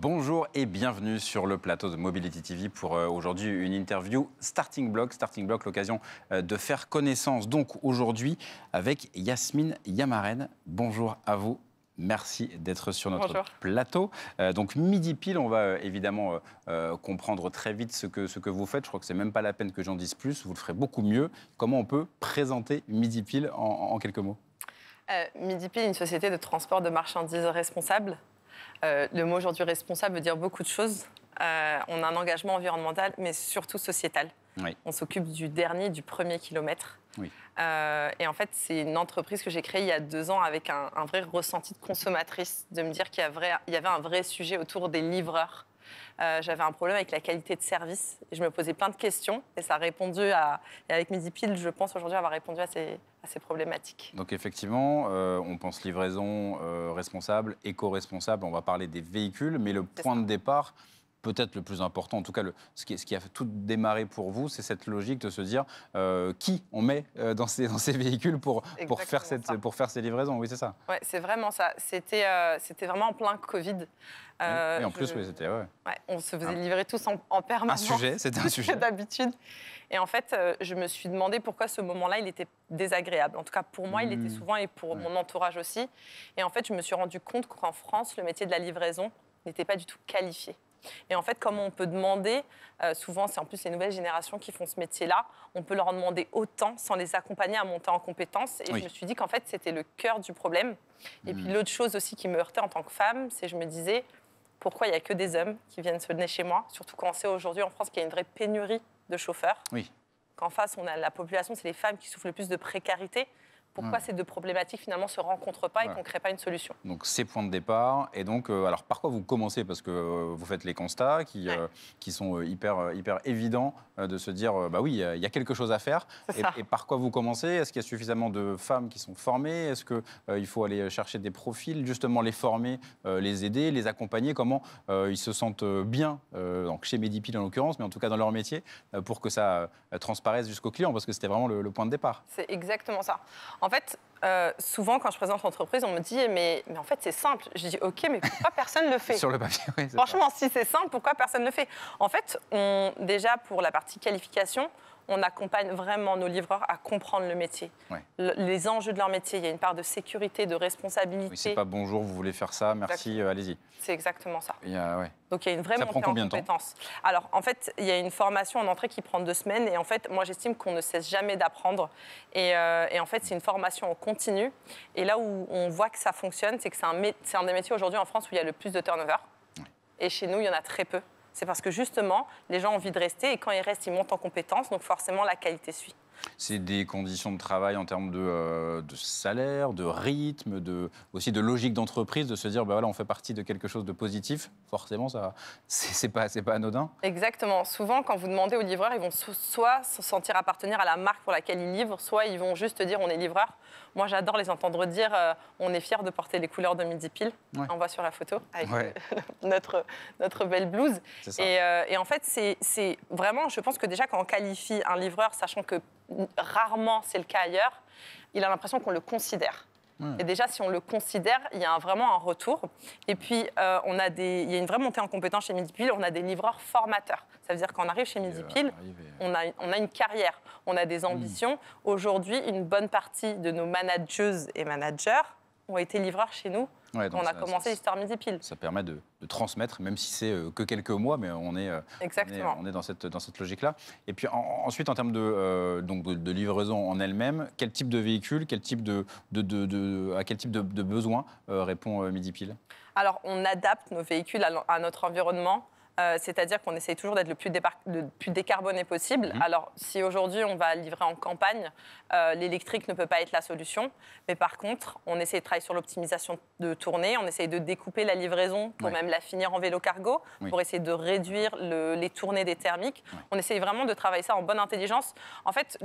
Bonjour et bienvenue sur le plateau de Mobility TV pour aujourd'hui une interview Starting Block. Starting Block, l'occasion de faire connaissance donc aujourd'hui avec Yasmine Yamaren. Bonjour à vous. Merci d'être sur notre plateau. Donc midi pile, on va évidemment comprendre très vite ce que vous faites. Je crois que c'est même pas la peine que j'en dise plus. Vous le ferez beaucoup mieux. Comment on peut présenter midi pile en quelques mots? Midi pile, une société de transport de marchandises responsable. Le mot aujourd'hui responsable veut dire beaucoup de choses. On a un engagement environnemental, mais surtout sociétal. Oui. On s'occupe du premier kilomètre. Oui. Et en fait, c'est une entreprise que j'ai créée il y a 2 ans avec un vrai ressenti de consommatrice, de me dire qu'il y avait un vrai sujet autour des livreurs. J'avais un problème avec la qualité de service. Et je me posais plein de questions et ça a répondu à... Et avec Midi Pile, je pense aujourd'hui avoir répondu à ces problématiques. Donc effectivement, on pense livraison responsable, éco-responsable. On va parler des véhicules, mais le point de départ, peut-être le plus important, en tout cas ce qui a tout démarré pour vous, c'est cette logique de se dire qui on met dans ces véhicules pour faire ces livraisons. Oui, c'est ça. Oui, c'est vraiment ça. C'était vraiment en plein Covid. Et en plus, oui, c'était... Ouais. Ouais, on se faisait livrer tous en permanence. C'était un sujet. D'habitude. Et en fait, je me suis demandé pourquoi ce moment-là, il était désagréable. En tout cas, pour moi, il était souvent, et pour mon entourage aussi. Et en fait, je me suis rendu compte qu'en France, le métier de la livraison n'était pas du tout qualifié. Et en fait, comme on peut demander, souvent c'est en plus les nouvelles générations qui font ce métier-là, on peut leur en demander autant sans les accompagner à monter en compétences. Et je me suis dit qu'en fait, c'était le cœur du problème. Et puis l'autre chose aussi qui me heurtait en tant que femme, c'est que je me disais, pourquoi il n'y a que des hommes qui viennent se donner chez moi, surtout quand on sait aujourd'hui en France qu'il y a une vraie pénurie de chauffeurs. Oui. Qu'en face, on a la population, c'est les femmes qui souffrent le plus de précarité. Pourquoi ces deux problématiques, finalement, ne se rencontrent pas et qu'on ne crée pas une solution? Donc, c'est point de départ. Et donc, alors, par quoi vous commencez? Parce que vous faites les constats qui sont hyper évidents de se dire, bah oui, il y a quelque chose à faire. Et par quoi vous commencez? Est-ce qu'il y a suffisamment de femmes qui sont formées? Est-ce qu'il faut aller chercher des profils, justement les former, les aider, les accompagner? Comment ils se sentent bien, donc chez Midi Pile en l'occurrence, mais en tout cas dans leur métier, pour que ça transparaisse jusqu'au client? Parce que c'était vraiment le point de départ. C'est exactement ça. En fait, souvent, quand je présente l'entreprise, on me dit mais en fait, c'est simple. Je dis OK, mais pourquoi personne ne le fait? Sur le papier, oui. Franchement, si c'est simple, pourquoi personne ne le fait? En fait, déjà, pour la partie qualification, on accompagne vraiment nos livreurs à comprendre le métier, les enjeux de leur métier. Il y a une part de sécurité, de responsabilité. Oui, c'est pas bonjour, vous voulez faire ça, merci, allez-y. C'est exactement ça. Ouais. Donc il y a une vraie montée en compétences. Alors en fait, il y a une formation en entrée qui prend 2 semaines et en fait, moi j'estime qu'on ne cesse jamais d'apprendre. Et en fait, c'est une formation en continu. Et là où on voit que ça fonctionne, c'est que c'est un des métiers aujourd'hui en France où il y a le plus de turnover. Et chez nous, il y en a très peu. C'est parce que justement, les gens ont envie de rester et quand ils restent, ils montent en compétences. Donc forcément, la qualité suit. C'est des conditions de travail en termes de salaire, de rythme, aussi de logique d'entreprise, de se dire, bah voilà, on fait partie de quelque chose de positif. Forcément, ça, c'est pas anodin. Exactement. Souvent, quand vous demandez aux livreurs, ils vont soit se sentir appartenir à la marque pour laquelle ils livrent, soit ils vont juste dire, on est livreur. Moi, j'adore les entendre dire, on est fiers de porter les couleurs de Midi Pile. On voit sur la photo avec notre belle blouse. Et en fait, c'est vraiment, je pense que déjà, quand on qualifie un livreur, sachant que rarement c'est le cas ailleurs, il a l'impression qu'on le considère. Et déjà, si on le considère, il y a vraiment un retour. Et puis, il y a une vraie montée en compétence chez Midi Pile. On a des livreurs formateurs. Ça veut dire qu'on arrive chez Midi Pile, on a une carrière, on a des ambitions. Aujourd'hui, une bonne partie de nos manageuses et managers ont été livreurs chez nous. On a commencé l'histoire Midi Pile. Ça permet de transmettre, même si c'est que quelques mois, mais on est dans cette logique-là. Et puis ensuite, en termes de livraison en elle-même, quel type de véhicule, à quel type de besoin répond Midi Pile? Alors, on adapte nos véhicules à notre environnement. C'est-à-dire qu'on essaye toujours d'être le plus décarboné possible. Alors, si aujourd'hui on va livrer en campagne, l'électrique ne peut pas être la solution. Mais par contre, on essaie de travailler sur l'optimisation de tournée. On essaye de découper la livraison pour même la finir en vélo cargo, pour essayer de réduire les tournées des thermiques. On essaye vraiment de travailler ça en bonne intelligence. En fait,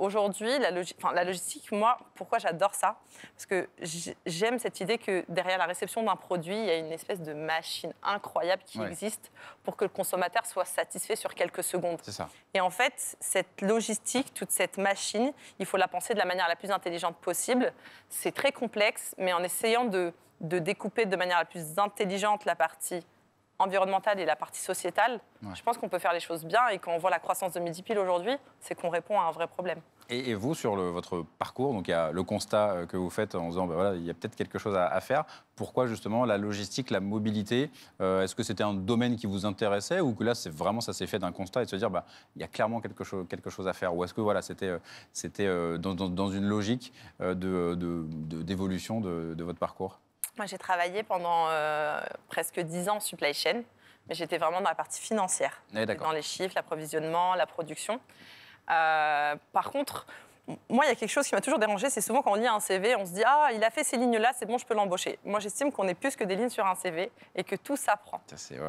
aujourd'hui, la logistique, moi, pourquoi j'adore ça? Parce que j'aime cette idée que derrière la réception d'un produit, il y a une espèce de machine incroyable qui existe pour que le consommateur soit satisfait sur quelques secondes. C'est ça. Et en fait, cette logistique, toute cette machine, il faut la penser de la manière la plus intelligente possible. C'est très complexe, mais en essayant de découper de manière la plus intelligente la partie environnementale et la partie sociétale, je pense qu'on peut faire les choses bien. Et quand on voit la croissance de Midi Pile aujourd'hui, c'est qu'on répond à un vrai problème. Et vous, sur votre parcours, donc il y a le constat que vous faites en disant, voilà, il y a peut-être quelque chose à faire. Pourquoi justement la logistique, la mobilité, est-ce que c'était un domaine qui vous intéressait ou que là, ça s'est fait d'un constat et de se dire, il y a clairement quelque chose à faire? Ou est-ce que voilà, c'était dans une logique d'évolution de votre parcours? Moi, j'ai travaillé pendant presque 10 ans en supply chain, mais j'étais vraiment dans la partie financière, dans les chiffres, l'approvisionnement, la production. Par contre, moi, il y a quelque chose qui m'a toujours dérangée, c'est souvent quand on lit un CV, on se dit « Ah, il a fait ces lignes-là, c'est bon, je peux l'embaucher ». Moi, j'estime qu'on est plus que des lignes sur un CV et que tout s'apprend.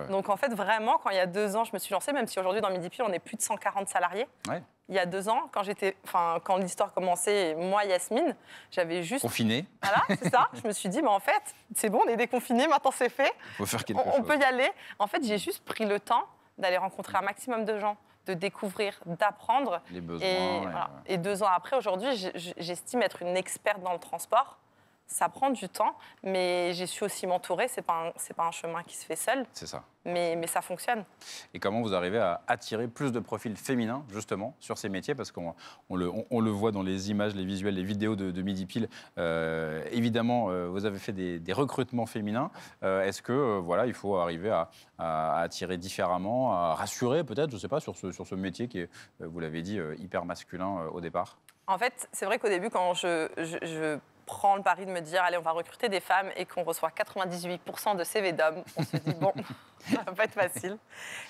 Donc, en fait, vraiment, quand il y a 2 ans, je me suis lancée, même si aujourd'hui, dans Midi Pile, on est plus de 140 salariés. Ouais. Il y a 2 ans, quand l'histoire commençait, moi, Yasmine, j'avais juste... Confinée. Voilà, c'est ça. Je me suis dit, mais en fait, c'est bon, on est déconfinés, maintenant c'est fait. Faut faire quelque chose. On peut y aller. En fait, j'ai juste pris le temps d'aller rencontrer un maximum de gens, de découvrir, d'apprendre. Les besoins. Et 2 ans après, aujourd'hui, j'estime être une experte dans le transport. Ça prend du temps, mais j'ai su aussi m'entourer. C'est pas un chemin qui se fait seul. C'est ça. Mais ça fonctionne. Et comment vous arrivez à attirer plus de profils féminins, justement, sur ces métiers? Parce qu'on le voit dans les images, les visuels, les vidéos de Midi Pile. Évidemment, vous avez fait des recrutements féminins. Est-ce que, voilà, il faut arriver à attirer différemment, à rassurer peut-être, je ne sais pas, sur ce métier qui est, vous l'avez dit, hyper masculin au départ? En fait, c'est vrai qu'au début, quand je prends le pari de me dire, allez, on va recruter des femmes et qu'on reçoit 98% de CV d'hommes, on se dit, bon, ça va pas être facile.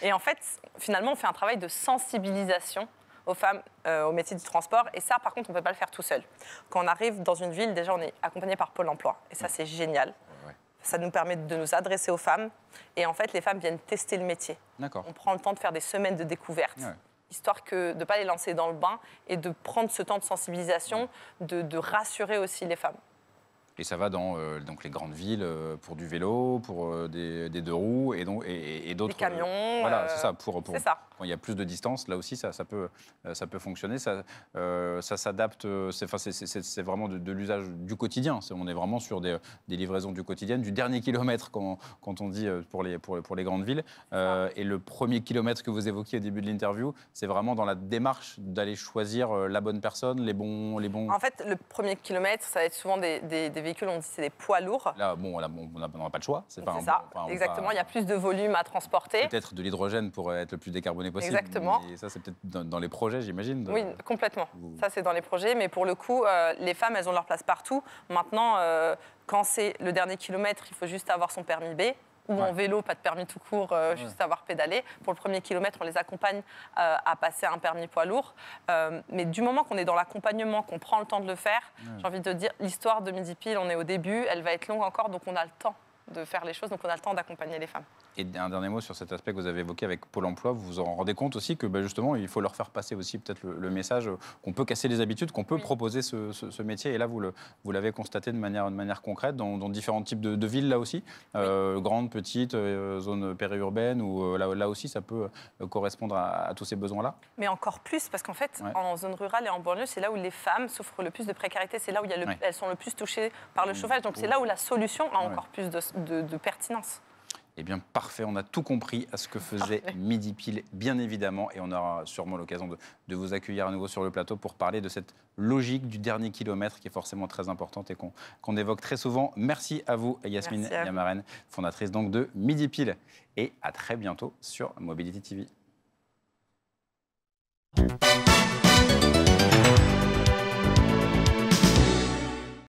Et en fait, finalement, on fait un travail de sensibilisation aux femmes, au métier du transport. Et ça, par contre, on ne peut pas le faire tout seul. Quand on arrive dans une ville, déjà, on est accompagné par Pôle emploi. Et ça, c'est génial. Ouais. Ça nous permet de nous adresser aux femmes. Et en fait, les femmes viennent tester le métier. D'accord. On prend le temps de faire des semaines de découverte. Ouais. Histoire de ne pas les lancer dans le bain et de prendre ce temps de sensibilisation, de rassurer aussi les femmes. Et ça va dans donc les grandes villes pour du vélo, pour des 2 roues et d'autres. Des camions. Voilà, c'est ça. C'est ça. Quand il y a plus de distance, là aussi, ça peut fonctionner. Ça s'adapte. C'est vraiment de l'usage du quotidien. On est vraiment sur des livraisons du quotidien, du dernier kilomètre, quand on dit pour les grandes villes. Et le premier kilomètre que vous évoquiez au début de l'interview, c'est vraiment dans la démarche d'aller choisir la bonne personne, les bons. En fait, le premier kilomètre, ça va être souvent des véhicules, on dit c'est des poids lourds. Là, bon, on n'a pas le choix. C'est ça, exactement. Il y a plus de volume à transporter. Peut-être de l'hydrogène pour être le plus décarboné possible. Exactement. Et ça, c'est peut-être dans les projets, j'imagine. Oui, complètement. Ça, c'est dans les projets. Mais pour le coup, les femmes, elles ont leur place partout. Maintenant, quand c'est le dernier kilomètre, il faut juste avoir son permis B. Ou en vélo, pas de permis tout court, juste avoir pédalé. Pour le premier kilomètre, on les accompagne à passer un permis poids lourd. Mais du moment qu'on est dans l'accompagnement, qu'on prend le temps de le faire, j'ai envie de dire, l'histoire de Midi Pile, on est au début, elle va être longue encore, donc on a le temps de faire les choses, donc on a le temps d'accompagner les femmes. Et un dernier mot sur cet aspect que vous avez évoqué avec Pôle emploi, vous vous en rendez compte aussi que justement, il faut leur faire passer aussi peut-être le message qu'on peut casser les habitudes, qu'on peut proposer ce métier. Et là, vous l'avez constaté de manière concrète dans différents types de villes, là aussi, grandes, petites, zones périurbaines, où là aussi, ça peut correspondre à tous ces besoins-là. Mais encore plus, parce qu'en fait, en zone rurale et en banlieue, c'est là où les femmes souffrent le plus de précarité, c'est là où elles sont le plus touchées par le chauffage. Donc c'est là où la solution a encore plus de pertinence. Eh bien, parfait, on a tout compris à ce que faisait Midi Pile, bien évidemment, et on aura sûrement l'occasion de vous accueillir à nouveau sur le plateau pour parler de cette logique du dernier kilomètre qui est forcément très importante et qu'on évoque très souvent. Merci à vous, Yasmine Yamaren, fondatrice donc de Midi Pile, et à très bientôt sur Mobility TV.